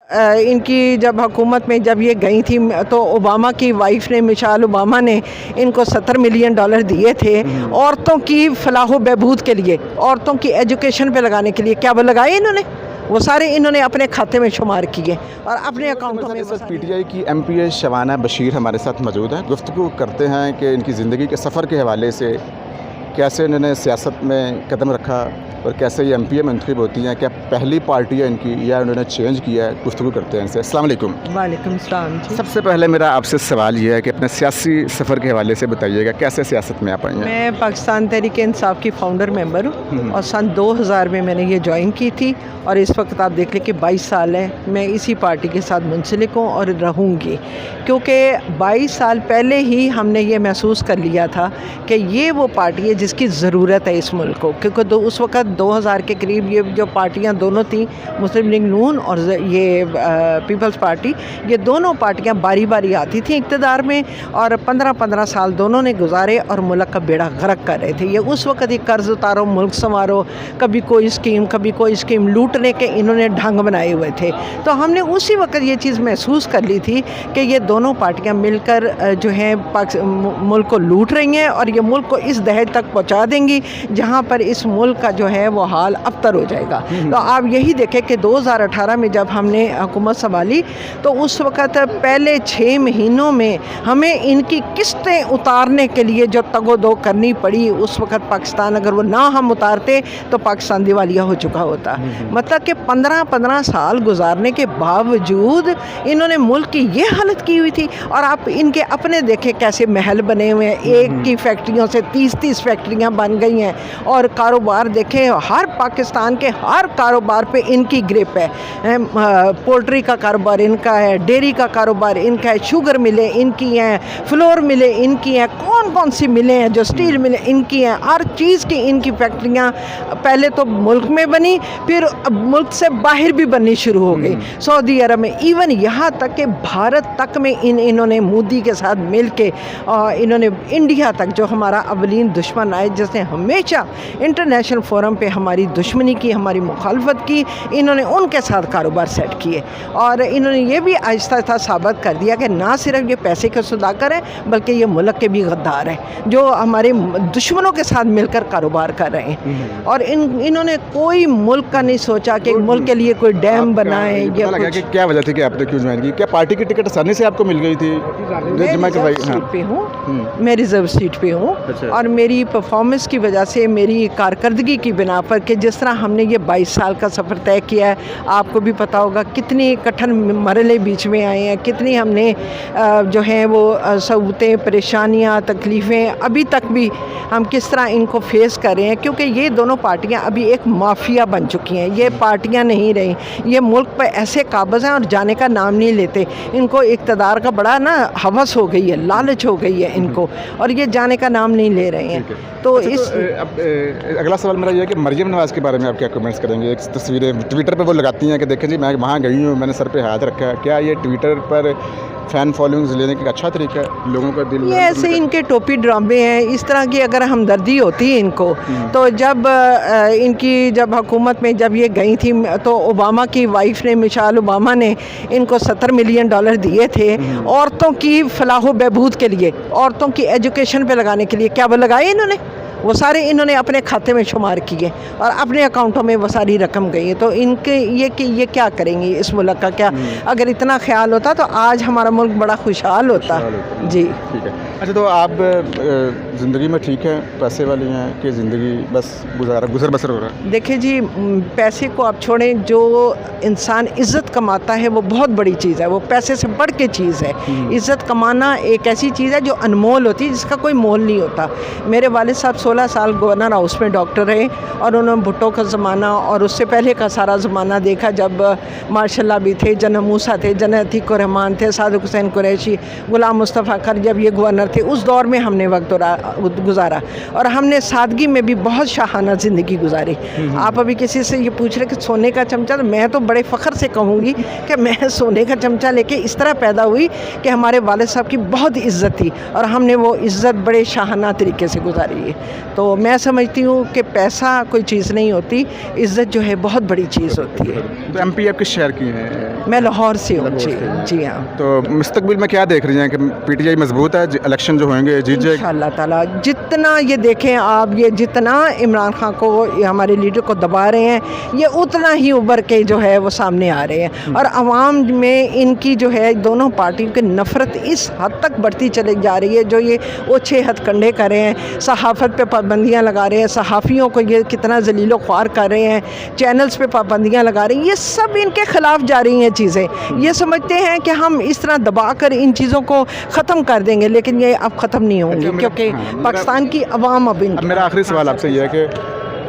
इनकी जब हुकूमत में जब ये गई थी तो ओबामा की वाइफ ने, मिशेल ओबामा ने इनको $70 मिलियन दिए थे औरतों की फलाह व बहबूद के लिए, औरतों की एजुकेशन पे लगाने के लिए। क्या वो लगाए इन्होंने? वो सारे इन्होंने अपने खाते में शुमार किए और अपने अकाउंटों में। इस वक्त पीटीआई की एमपी शबाना बशीर हमारे साथ मौजूद हैं। गुफ्तगू करते हैं कि इनकी ज़िंदगी के सफ़र के हवाले से कैसे इन्होंने सियासत में कदम रखा और कैसे ये एमपी में मुंतखब होती हैं, क्या पहली पार्टी है इनकी या उन्होंने चेंज किया है। गुफ्तगू करते हैं इनसे। अस्सलाम वालेकुम। वालेकुम सलाम जी। सबसे पहले मेरा आपसे सवाल ये है कि अपने सियासी सफ़र के हवाले से बताइएगा, कैसे सियासत में आप आई हैं? मैं पाकिस्तान तहरीक इंसाफ की फाउंडर मेंबर हूँ और सन 2000 में मैंने ये ज्वाइन की थी और इस वक्त आप देख लें कि 22 साल है मैं इसी पार्टी के साथ मुंसलिक हूँ और रहूँगी, क्योंकि 22 साल पहले ही हमने ये महसूस कर लिया था कि ये वो पार्टी है जिसकी ज़रूरत है इस मुल्क को। क्योंकि उस वक्त 2000 के करीब ये जो पार्टियाँ दोनों थीं, मुस्लिम लीग नून और ये पीपल्स पार्टी, ये दोनों पार्टियाँ बारी बारी आती थीं इक़्तिदार में और 15-15 साल दोनों ने गुजारे और मुल्क का बेड़ा गर्क कर रहे थे। ये उस वक्त ही कर्ज़ उतारो, मुल्क संवारो, कभी कोई स्कीम लूटने के इन्होंने ढंग बनाए हुए थे। तो हमने उसी वक्त ये चीज़ महसूस कर ली थी कि ये दोनों पार्टियाँ मिलकर जो हैं मुल्क को लूट रही हैं और ये मुल्क को इस दहज तक पहुँचा देंगी जहाँ पर इस मुल्क का जो है वो हाल अबतर हो जाएगा। तो आप यही देखें कि 2018 में जब हमने हुकूमत संभाली तो उस वक़्त पहले 6 महीनों में हमें इनकी किस्तें उतारने के लिए जो तगोदो करनी पड़ी, उस वक़्त पाकिस्तान अगर वो ना हम उतारते तो पाकिस्तान दिवालिया हो चुका होता। मतलब कि 15-15 साल गुजारने के बावजूद इन्होंने मुल्क की ये हालत की हुई थी। और आप इनके अपने देखें कैसे महल बने हुए हैं, एक की फैक्ट्रियों से 30-30 फैक्ट्रियाँ बन गई हैं और कारोबार देखें, हर पाकिस्तान के हर कारोबार पे इनकी ग्रिप है। पोल्ट्री का कारोबार इनका है, डेयरी का कारोबार इनका है, शुगर मिलें इनकी हैं, फ्लोर मिलें इनकी हैं, कौन से मिलें हैं जो स्टील मिलें इनकी हैं, हर चीज़ की इनकी फैक्ट्रियाँ पहले तो मुल्क में बनी, फिर मुल्क से बाहर भी बननी शुरू हो गई, सऊदी अरब में, इवन यहाँ तक कि भारत तक में इन्होंने मोदी के साथ मिल के इन्होंने इंडिया तक, जो हमारा अवलीन दुश्मन आए, जिसने हमेशा इंटरनेशनल फोरम पे हमारी दुश्मनी की, हमारी मुखालफत की, इन्होंने उनके साथ कारोबार सेट किए। और इन्होंने ये भी आहिस्ता आहिस्ता साबित कर दिया कि ना सिर्फ ये पैसे के सौदागर हैं बल्कि ये मुल्क के भी गद्दार हैं जो हमारे दुश्मनों के साथ मिलकर कारोबार कर रहे हैं। और इन्होंने कोई मुल्क का नहीं सोचा कि मुल्क के लिए कोई डैम बनाए या कुछ। क्या वजह थी कि आपने क्यों ज्वाइन की? क्या पार्टी की टिकट आसानी से आपको मिल गई थी? मैं रिजर्व सीट पे हूँ और मेरी परफॉर्मेंस की वजह से, मेरी कारकर्दगी की बिना पर कि जिस तरह हमने ये 22 साल का सफ़र तय किया है, आपको भी पता होगा कितनी कठिन मरहले बीच में आए हैं, कितनी हमने जो हैं वो सहूलतें, परेशानियाँ, तकलीफ़ें अभी तक भी हम किस तरह इनको फेस कर रहे हैं। क्योंकि ये दोनों पार्टियाँ अभी एक माफिया बन चुकी हैं, ये पार्टियाँ नहीं रही, ये मुल्क पर ऐसे काबज़ हैं और जाने का नाम नहीं लेते। इनको इक़्तिदार का बड़ा ना हवस हो गई है, लालच हो गई है इनको, और ये जाने का नाम नहीं ले रहे हैं। तो अगला सवाल मेरा ये है कि मरियम नवाज़ के बारे में आप क्या कमेंट्स करेंगे? एक तस्वीरें ट्विटर पे वो लगाती हैं कि देखें जी मैं वहाँ गई हूँ, मैंने सर पे हाथ रखा है। क्या ये ट्विटर पर फ़ैन फॉलोइंग्स लेने का अच्छा तरीका है लोगों का दिल? ये ऐसे इनके टोपी ड्रामे हैं। इस तरह की अगर हमदर्दी होती है इनको तो जब इनकी जब हुकूमत में जब ये गई थी तो ओबामा की वाइफ ने, मिशेल ओबामा ने इनको $70 मिलियन दिए थे औरतों की फलाह व बहबूद के लिए, औरतों की एजुकेशन पे लगाने के लिए। क्या वो लगाए इन्होंने? वो सारे इन्होंने अपने खाते में शुमार किए और अपने अकाउंटों में वो सारी रकम गई है। तो इनके ये क्या करेंगे इस मुल्क का? क्या अगर इतना ख्याल होता तो आज हमारा मुल्क बड़ा खुशहाल होता। जी ठीक है। अच्छा, तो आप ज़िंदगी में ठीक है, पैसे वाली हैं कि ज़िंदगी बस गुजर बसर हो रहा है? देखिए जी, पैसे को आप छोड़ें, जो इंसान इज़्ज़त कमाता है वो बहुत बड़ी चीज़ है, वो पैसे से बढ़ के चीज़ है। इज़्ज़त कमाना एक ऐसी चीज़ है जो अनमोल होती है, जिसका कोई मोल नहीं होता। मेरे वालिद साहब 16 साल गवर्नर हाउस में डॉक्टर रहे और उन्होंने भुट्टो का ज़माना और उससे पहले का सारा ज़माना देखा, जब मार्शल्ला भी थे, जनरल मूसा थे, जनरल अतीक रहमान थे, सादिक हुसैन कुरैशी, गुलाम मुस्तफ़ा खर जब ये गवर्नर थे, उस दौर में हमने वक्त गुजारा और हमने सादगी में भी बहुत शाहाना ज़िंदगी गुजारी। आप अभी किसी से ये पूछ रहे कि सोने का चमचा, तो मैं तो बड़े फ़ख्र से कहूँगी कि मैं सोने का चमचा लेके इस तरह पैदा हुई कि हमारे वालिद साहब की बहुत इज़्ज़त थी और हमने वो इज़्ज़त बड़े शाहाना तरीके से गुजारी है। تو میں سمجھتی ہوں کہ پیسہ کوئی چیज़ نہیں ہوتی, عزت جو ہے بہت بڑی چیज़ ہوتی ہے. تو ایم پی آپ کس شہر کی ہیں؟ میں لاہور سے ہوں. جی ہاں. تو مستقبل میں کیا دیکھ رہی ہیں کہ پی ٹی آئی مضبوط ہے, الیکشن جو ہوئیں گے جیت جائے گی؟ انشاء اللہ تعالیٰ جتنا یہ دیکھیں آپ, یہ جتنا عمران خان کو ہمارے لیڈر کو دبا رہے ہیں, یہ اتنا ہی ابھر کے جو ہے وہ سامنے آ رہے ہیں. اور عوام میں ان کی جو ہے دونوں پارٹیوں کی نفرت اس حد تک بڑھتی چلی جا رہی ہے. جو یہ اوچھے ہتھ کنڈے کر رہے ہیں, صحافت پہ پابندیاں لگا رہے ہیں, صحافیوں کو یہ کتنا ذلیل و خوار کر رہے ہیں, چینلز پہ پابندیاں لگا رہے ہیں, یہ سب ان کے خلاف جا رہی ہیں چیزیں. یہ سمجھتے ہیں کہ ہم اس طرح دبا کر ان چیزوں کو ختم کر دیں گے, لیکن یہ اب ختم نہیں ہوں گی کیونکہ پاکستان کی عوام اب میرا آخری سوال آپ سے یہ ہے کہ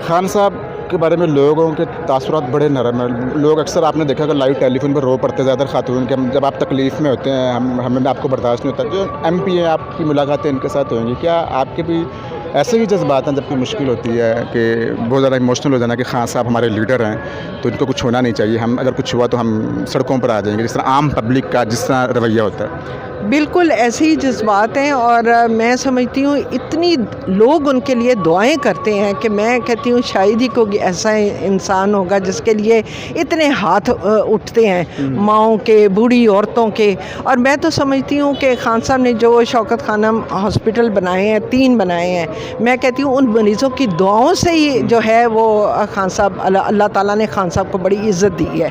خان صاحب کے بارے میں لوگوں کے تاثرات بڑے نرم ہیں. لوگ اکثر آپ نے دیکھا کہ لائیو ٹیلی فون پر رو پڑتے زیادہ خاتون کہ جب آپ تکلیف میں ہوتے ہیں ہمیں آپ کو برداشت نہیں ہوتا. جو ایم پی ہیں آپ کی ملاقاتیں ان کے ساتھ ہوئیں گی, کیا آپ کے بھی ایسے ہی جذبات ہیں جب کوئی مشکل ہوتی ہے کہ بہت زیادہ ایموشنل ہو جانا کہ خان صاحب ہمارے لیڈر ہیں تو ان کو کچھ ہونا نہیں چاہیے, ہم اگر کچھ ہوا تو ہم سڑکوں پر آ جائیں گے, جس طرح عام پبلک کا جس طرح رویہ ہوتا ہے؟ بالکل ایسے ہی جذبات ہیں, اور میں سمجھتی ہوں اتنی لوگ ان کے لیے دعائیں کرتے ہیں کہ میں کہتی ہوں شاید ہی کوئی ایسا انسان ہوگا جس کے لیے اتنے ہاتھ اٹھتے ہیں, ماؤں کے, بوڑھی عورتوں کے. اور میں تو سمجھتی ہوں کہ خان صاحب نے جو شوکت خانم ہاسپٹل بنائے ہیں, 3 بنائے ہیں, میں کہتی ہوں ان مریضوں کی دعاؤں سے ہی جو ہے وہ خان صاحب, اللہ تعالیٰ نے خان صاحب کو بڑی عزت دی ہے.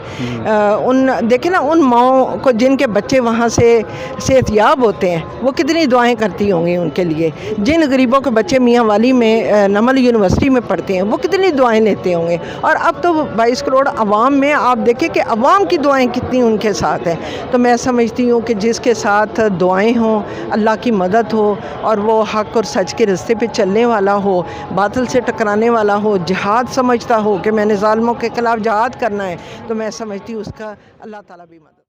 ان دیکھیں نا ان ماؤں کو جن کے بچے وہاں سے صحت یاب ہوتے ہیں, وہ کتنی دعائیں کرتی ہوں گی ان کے لیے. جن غریبوں کے بچے میاں والی میں نمل یونیورسٹی میں پڑھتے ہیں, وہ کتنی دعائیں لیتے ہوں گے. اور اب تو 22 کروڑ عوام میں آپ دیکھیں کہ عوام کی دعائیں کتنی ان کے ساتھ ہیں. تو میں سمجھتی ہوں کہ جس کے ساتھ دعائیں ہوں, اللہ کی مدد ہو, اور وہ حق اور سچ کے راستے پہ چلنے والا ہو, باطل سے ٹکرانے والا ہو, جہاد سمجھتا ہو کہ میں نے ظالموں کے خلاف جہاد کرنا ہے, تو میں سمجھتی ہوں اس کا اللہ تعالیٰ بھی مدد